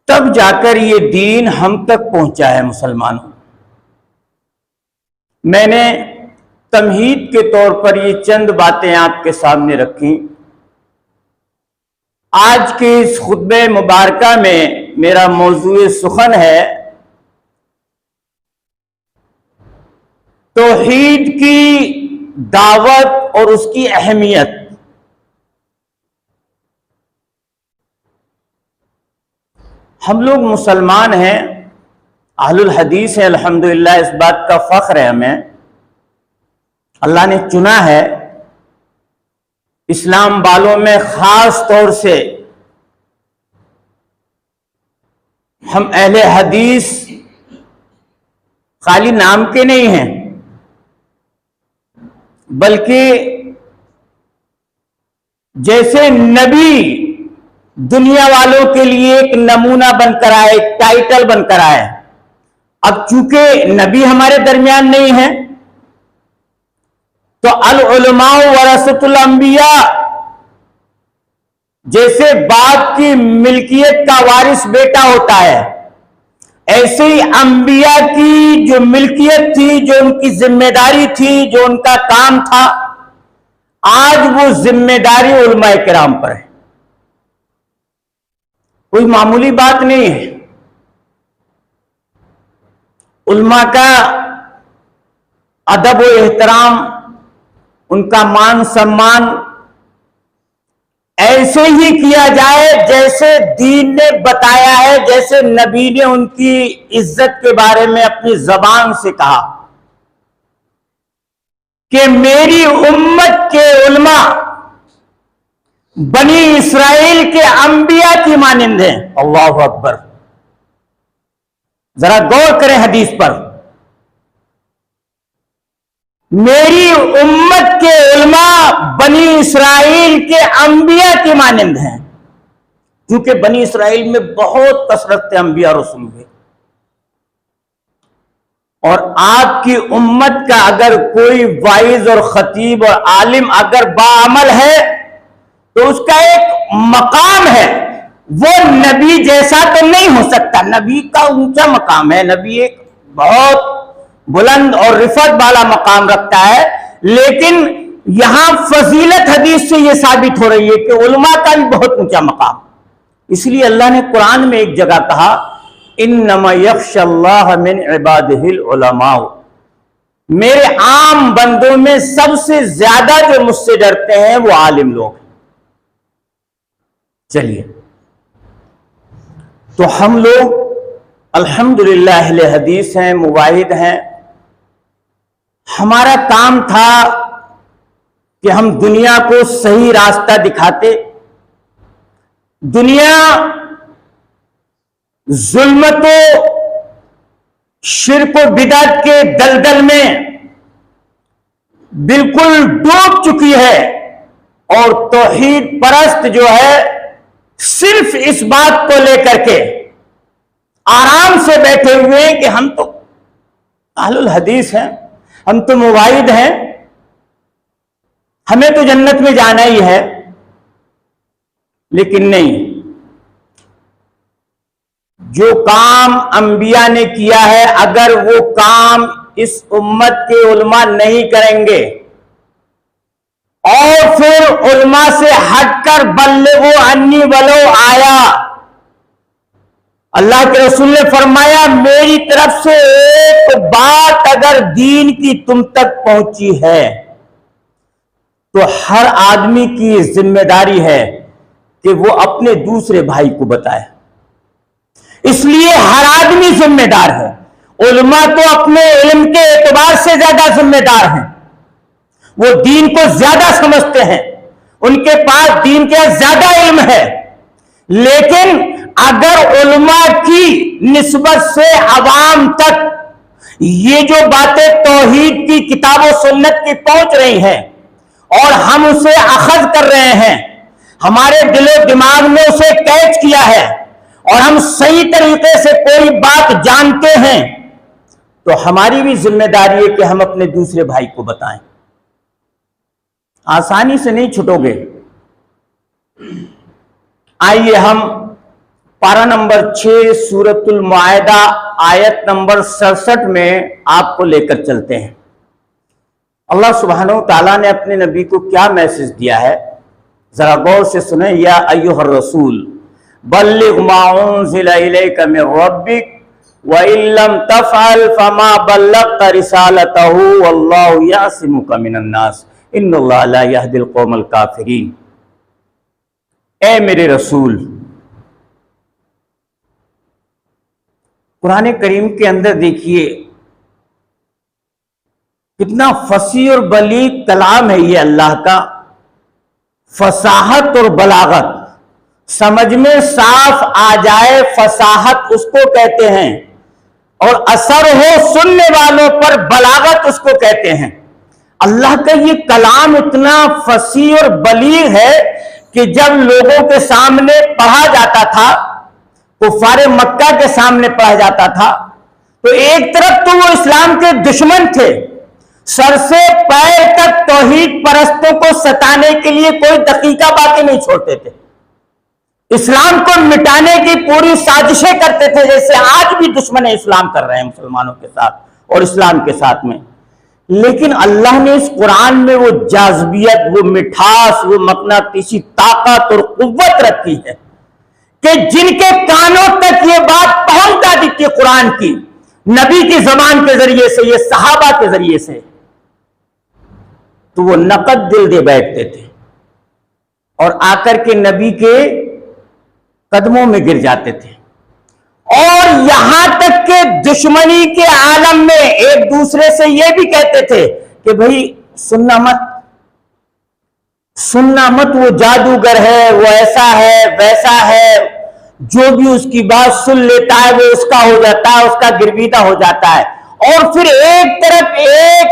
تب جا کر یہ دین ہم تک پہنچا ہے مسلمانوں۔ میں نے تمہید کے طور پر یہ چند باتیں آپ کے سامنے رکھی۔ آج کے اس خطبہ مبارکہ میں میرا موضوع سخن ہے توحید کی دعوت اور اس کی اہمیت۔ ہم لوگ مسلمان ہیں، اہل الحدیث ہیں، الحمدللہ، اس بات کا فخر ہے ہمیں۔ اللہ نے چنا ہے اسلام والوں میں، خاص طور سے ہم اہل حدیث خالی نام کے نہیں ہیں، بلکہ جیسے نبی دنیا والوں کے لیے ایک نمونہ بن کر آئے، ایک ٹائٹل بن کر آئے، اب چونکہ نبی ہمارے درمیان نہیں ہے تو العلماء ورثۃ الانبیاء، جیسے باپ کی ملکیت کا وارث بیٹا ہوتا ہے، ایسے ہی انبیاء کی جو ملکیت تھی، جو ان کی ذمہ داری تھی، جو ان کا کام تھا، آج وہ ذمہ داری علماء کرام پر ہے۔ کوئی معمولی بات نہیں ہے۔ علماء کا ادب و احترام، ان کا مان سمان ایسے ہی کیا جائے جیسے دین نے بتایا ہے، جیسے نبی نے ان کی عزت کے بارے میں اپنی زبان سے کہا کہ میری امت کے علماء بنی اسرائیل کے انبیاء کی مانند ہیں۔ اللہ اکبر! ذرا غور کریں حدیث پر۔ میری امت کے علماء بنی اسرائیل کے انبیاء کی مانند ہیں، کیونکہ بنی اسرائیل میں بہت کثرت سے انبیاء رسول ہوئے، اور آپ کی امت کا اگر کوئی واعظ اور خطیب اور عالم اگر باعمل ہے تو اس کا ایک مقام ہے، وہ نبی جیسا تو نہیں ہو سکتا۔ نبی کا اونچا مقام ہے، نبی ایک بہت بلند اور رفعت والا مقام رکھتا ہے، لیکن یہاں فضیلت حدیث سے یہ ثابت ہو رہی ہے کہ علماء کا بھی بہت اونچا مقام۔ اس لیے اللہ نے قرآن میں ایک جگہ کہا انما یخشی اللہ من عبادہ العلماء، میرے عام بندوں میں سب سے زیادہ جو مجھ سے ڈرتے ہیں وہ عالم لوگ ہیں۔ چلیے، تو ہم لوگ الحمدللہ اہل حدیث ہیں، مواحد ہیں۔ ہمارا کام تھا کہ ہم دنیا کو صحیح راستہ دکھاتے، دنیا ظلمت و شرک و بدعت کے دلدل میں بالکل ڈوب چکی ہے، اور توحید پرست جو ہے صرف اس بات کو لے کر کے آرام سے بیٹھے ہوئے ہیں کہ ہم تو اہل الحدیث ہیں، ہم تو مواحد ہیں، ہمیں تو جنت میں جانا ہی ہے۔ لیکن نہیں، جو کام انبیاء نے کیا ہے اگر وہ کام اس امت کے علماء نہیں کریں گے، اور پھر علماء سے ہٹ کر بلغوا عنی ولو آیا، اللہ کے رسول نے فرمایا میری طرف سے ایک بات اگر دین کی تم تک پہنچی ہے تو ہر آدمی کی ذمہ داری ہے کہ وہ اپنے دوسرے بھائی کو بتائے۔ اس لیے ہر آدمی ذمہ دار ہے۔ علماء تو اپنے علم کے اعتبار سے زیادہ ذمہ دار ہیں، وہ دین کو زیادہ سمجھتے ہیں، ان کے پاس دین کے زیادہ علم ہے، لیکن اگر علماء کی نسبت سے عوام تک یہ جو باتیں توحید کی کتاب و سنت کی پہنچ رہی ہیں اور ہم اسے اخذ کر رہے ہیں، ہمارے دل و دماغ میں اسے کیچ کیا ہے اور ہم صحیح طریقے سے کوئی بات جانتے ہیں، تو ہماری بھی ذمہ داری ہے کہ ہم اپنے دوسرے بھائی کو بتائیں۔ آسانی سے نہیں چھٹو گے۔ آئیے ہم पारा नंबर 6 सूरतुल माइदा आयत नंबर 67 में आपको लेकर चलते हैं। अल्लाह सुब्हानहू तआला ने अपने नबी को क्या मैसेज दिया है, जरा गौर से सुने। या अय्युहर रसूल बल्लिग मा उन्ज़िला इलैका मिन रब्बिक व इल्लम तफ़अल फमा बल्लग़्ता रिसालतहू वल्लाहु यासिमुका मिनन नास इन्नल्लाहा ला यहदिल कौमल काफिरीन। ए मेरे रसूल, कुरान करीम के अंदर देखिए कितना फसी और बलीग कलाम है ये अल्लाह का। फसाहत और बलागत, समझ में साफ आ जाए, फसाहत उसको कहते हैं, और असर हो सुनने वालों पर, बलागत उसको कहते हैं। अल्लाह का ये कलाम इतना फसी और बलीग है कि जब लोगों के सामने पढ़ा जाता था, कुफारे मक्का के सामने पढ़ा जाता था, तो एक तरफ तो वो इस्लाम के दुश्मन थे, सर से पैर तक तौहीद परस्तों को सताने के लिए कोई दकीका बाकी नहीं छोड़ते थे, इस्लाम को मिटाने की पूरी साजिशें करते थे, जैसे आज भी दुश्मन इस्लाम कर रहे हैं मुसलमानों के साथ और इस्लाम के साथ में। लेकिन अल्लाह ने इस कुरान में वो जाज़बियत, वो मिठास, वो मकनातीसी ताकत और कुव्वत रखी है कि जिनके कानों तक ये बात पहुंच जाती थी कुरान की, नबी की जबान के जरिए से, ये सहाबा के जरिए से, तो वो नकद दिल दे बैठते थे और आकर के नबी के कदमों में गिर जाते थे। और यहां तक के दुश्मनी के आलम में एक दूसरे से ये भी कहते थे कि भाई सुनना मत, वो जादूगर है, वो ऐसा है वैसा है, जो भी उसकी बात सुन लेता है वो उसका हो जाता है, उसका गिरवीता हो जाता है। और फिर एक तरफ एक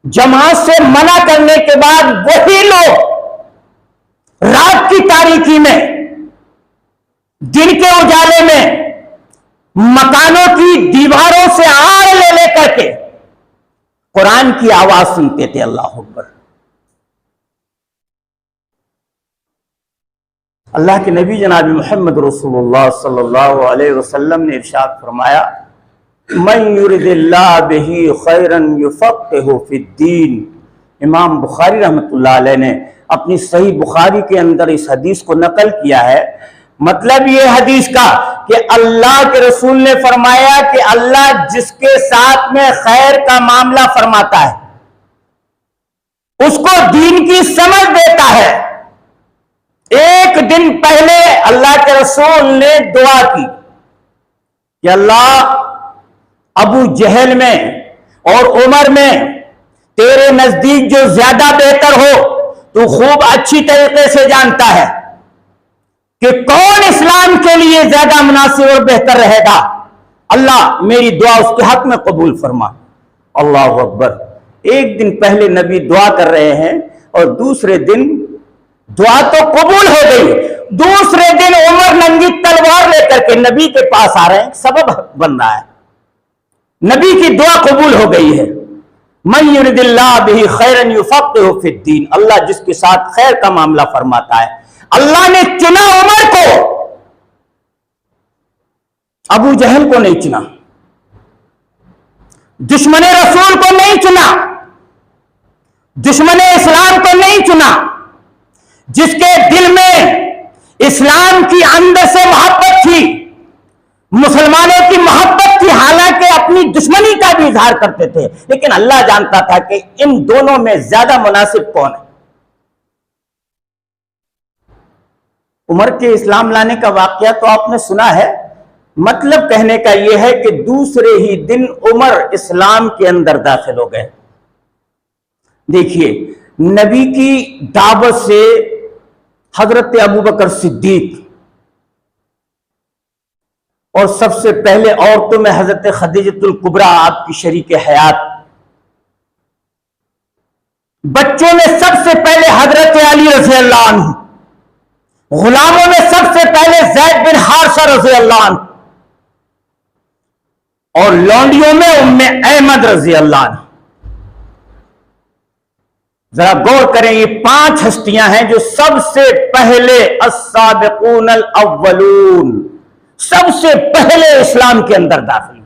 जमात से मना करने के बाद वही लोग रात की तारीकी में, दिन के उजाले में, मकानों की दीवारों से आड़ ले लेकर के कुरान की आवाज सुनते थे। अल्लाह अकबर। अल्लाह के नबी जनाब मोहम्मद रसूलुल्लाह सल्लल्लाहु अलैहि वसल्लम ने इरशाद फरमाया, मन युरिदिल्लाह बिही खैरन युफ़क़्क़िहु फ़िद्दीन। इमाम बुखारी रहमतुल्लाह अलैह ने अपनी सही बुखारी के अंदर इस हदीस को नकल किया है। मतलब ये हदीस का कि अल्लाह के रसूल ने फरमाया कि अल्लाह जिसके साथ में खैर का मामला फरमाता है उसको दीन की समझ देता है। एक दिन पहले अल्लाह के रसूल ने दुआ की कि अल्लाह अबू जहल में और उमर में तेरे नजदीक जो ज्यादा बेहतर हो, तू खूब अच्छी तरीके से जानता है कि कौन इस्लाम के लिए ज्यादा मुनासिब और बेहतर रहेगा। अल्लाह मेरी दुआ उसके हक में कबूल फरमा। अल्लाह अकबर। एक दिन पहले नबी दुआ कर रहे हैं और दूसरे दिन दुआ तो कबूल हो गई, दूसरे दिन उमर नंगी तलवार लेकर के नबी के पास आ रहे हैं, सबब बन रहा है, नबी की दुआ कबूल हो गई है। मन युरिदिल्लाह बिही खैरन युफ़क़्क़िहु फ़िद्दीन। अल्लाह जिसके साथ खैर का मामला फरमाता है। अल्लाह ने चुना उमर को, अबू जहल को नहीं चुना, दुश्मन रसूल को नहीं चुना, दुश्मन इस्लाम को नहीं चुना। जिसके दिल में इस्लाम की अंदर से मोहब्बत थी, मुसलमानों की मोहब्बत थी, हालांकि अपनी दुश्मनी का भी इजहार करते थे, लेकिन अल्लाह जानता था कि इन दोनों में ज्यादा मुनासिब कौन है। उमर के इस्लाम लाने का वाकया तो आपने सुना है। मतलब कहने का यह है कि दूसरे ही दिन उमर इस्लाम के अंदर दाखिल हो गए। देखिए, नबी की दावत से हजरत अबू बकर सिद्दीक और सबसे पहले औरतों में हजरत खदीजतुल कुबरा आपकी शरीक हयात, बच्चों में सबसे पहले हजरत अली रज़ी अल्लाह अन्हु, गुलामों में सबसे पहले ज़ैद बिन हारिसा रज़ी अल्लाह अन्हु, और लौंडियों में उम्मे अहमद रज़ी अल्लाह अन्हा। ذرا غور کریں، یہ 5 ہستیاں ہیں جو سب سے پہلے السابقون الاولون، سب سے پہلے اسلام کے اندر داخل